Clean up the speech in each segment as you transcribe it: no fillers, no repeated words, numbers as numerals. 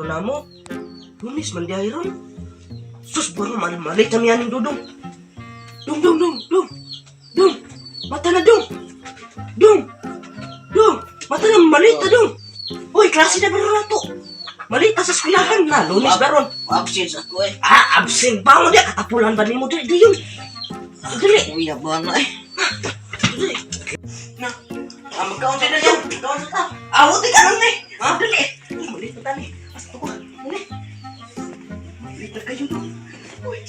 na mo. Lunis man di ron. Sus, bro, malit kami yaning Dudong. Dong. Mata na, Dong. Dong. Mata na, malita, Dong. Uy, klase na baro na to. Malita sa eskwelahan na. Lunis ba ron? Absent ako eh. Absent ba mo di? Katapulan ba ni mo? Dili yun. Dili. Uya ba na eh. Dili. Na. Magkaon tayo na dyan. Magkaon sa ta. Awot ka lang eh. Dili. Malita na ni. Asa to ko. Dili. Malita kayo Dong. Uy.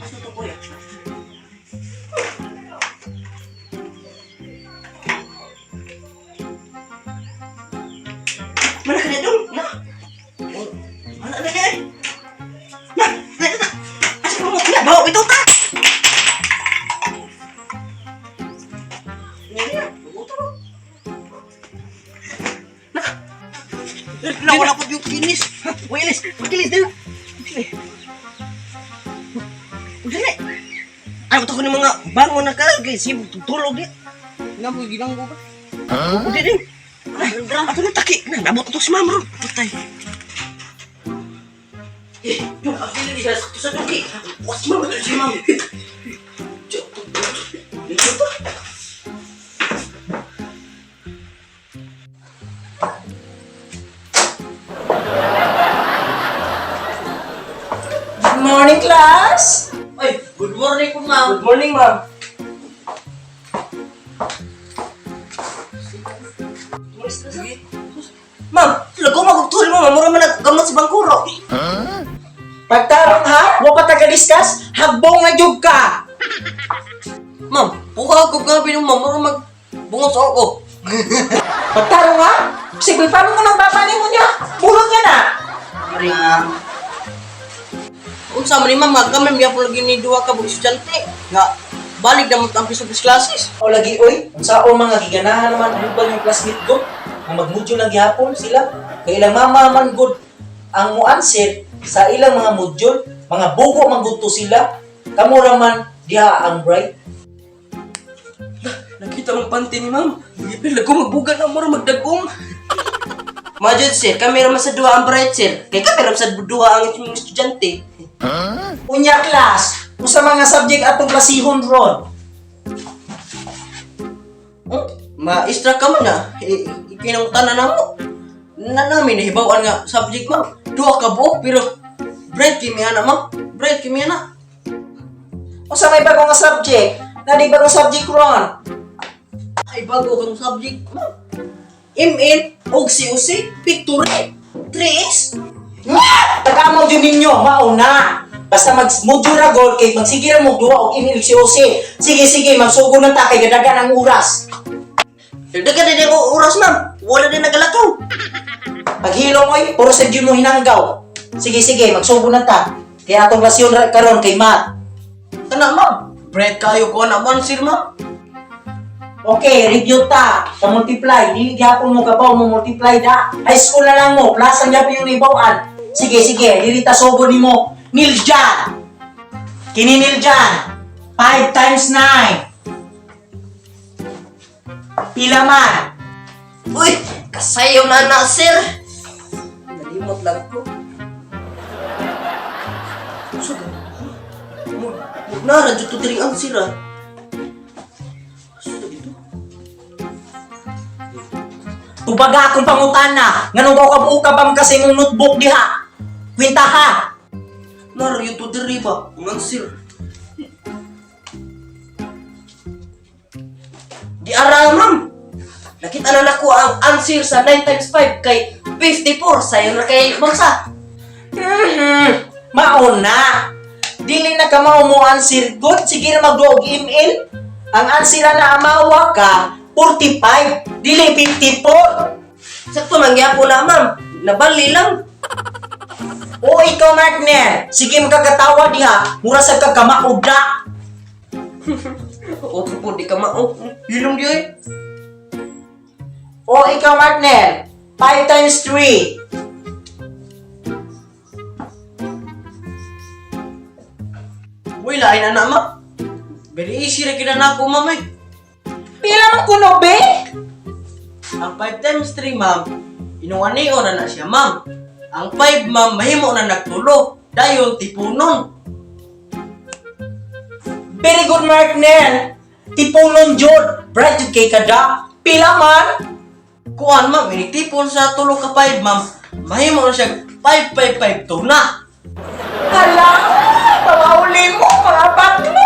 Asa to ko yan? Mana ka na Dong? Na. Mana na yan? Na. Asa ka mo? Na. Bawa bitaw ta. Nawala ko yung kinis. Wilis, magilis din. Dili. Ay, mo to ko ni mga bangon na kalagay. Sibog, tulog di. Namoy ginang ko ba? Hindi din. Ato na taki. Nabot ito si Ma'am Ron. Patay. Yung akili niya sakto sa duki. What si Ma'am? Si Ma'am. Dito to. Good morning, class! Ay, good morning po ma'am. Good morning, Ma'am. Ma'am, lago magtuli mo. Mura man naggamot sa bangkuro. Pagtarong ha, mo pa taga-discuss, hagbong na jug ka! Ma'am, puka ako gabi ng ma'am. Mura magbungos ako. Pagtarong ha, sige, paano mo nang babanin mo niya? Bulog ka na! Sorry ma'am. Unsa man ni ma'am, kami biya po lagi ni duha ka bug estudyante. Nga, balik na mo ang piso-piso classes. O lagi, oy, sa o mga giganahan naman, ano ba yung classmate ko? Ang mag-module ng gihapon sila. Kaya ilang mama man good ang mo-answer sa ilang mga module, mga bugo man good to sila. Kamura man, diha ang bright. Nakita mong panty ni Ma'am. Lago magbuga na mura magdagong. Majud sir, kami raman sa duha ang bright sir. Kay kami raman sa duha ang inyong estudyante. Unya class, kung sa mga subject atong klasihon ron. Ma-extra ka man na. Ikinangutanan na mo. Na namin nahibawan nga subject ma'am. Duha ka buo pero bright kimi ana ma'am. Bright kimi ana. O sa may bagong nga subject, na di bagong subject ron. Ay bago kang subject ma'am. MN og COC picture. Tres. Tagamaw din ninyo, mauna. Basta mag-module na goal, kay magsigira mo duha o inilsyosi. Sige, magsugo na ta, kay gadagan ang oras. Dagan din ako oras ma'am. Wala din nagalakaw. Paghilo mo puro sa mo hinanggaw. Sige, magsugo na ta. Kaya atong lasyon karon kay Matt. Kana ma'am. Bright kayo ko na man sir ma'am. Okay, review ta. Sa-multiply. Dili gyapon mo kabaw mo multiply da. High school na lang mo. Plus ang gyapon yung ibawaan. Sige, dili ta sobo nimo. Niljan. Kini Niljan. 5 times 9. Pila man? Uy, kasayaw na sir. Nalimot lang ko. Suga. Nara dito tiring ang sira. Suga dito. Tubaga akong pangutana. Nganong ka bang kasi mong notebook diha? Kwenta ha. Nara dito tiri ba? Ang sir. Di ara ma'am. Nakita na nako ang answer sa 9 times 5 kay 54. Sayang na kay Bangsa. Mauna. Dili na ka mao mo answer good. Sige na mag-log email. Ang answer na amawa ka 45. Dili 54. Sakto man gyapon na ma'am. Nabali lang. O ikaw, Markner. Sige magkagatawa diha. Mura sa kagamaoda. O po di ka mao. Hilong di ay. O ikaw, Markner. 5 times 3. Uy, lain na ma'am. Very easy ra kinanako ma'am eh. Pila man kuno, be? Ang 5 times 3 ma'am. Inuwani o na siya ma'am. Ang 5 ma'am mahimo na nagtulo. Dayon tipunon. Very good, Mark Nel. Tipunon jud. Bright jud kay kada. Pila man? Kuan ma'am, initipon sa tulo ka 5 ma'am. Mahimo na siya 555 tuna. Hala, pamauli mo, mga bakla.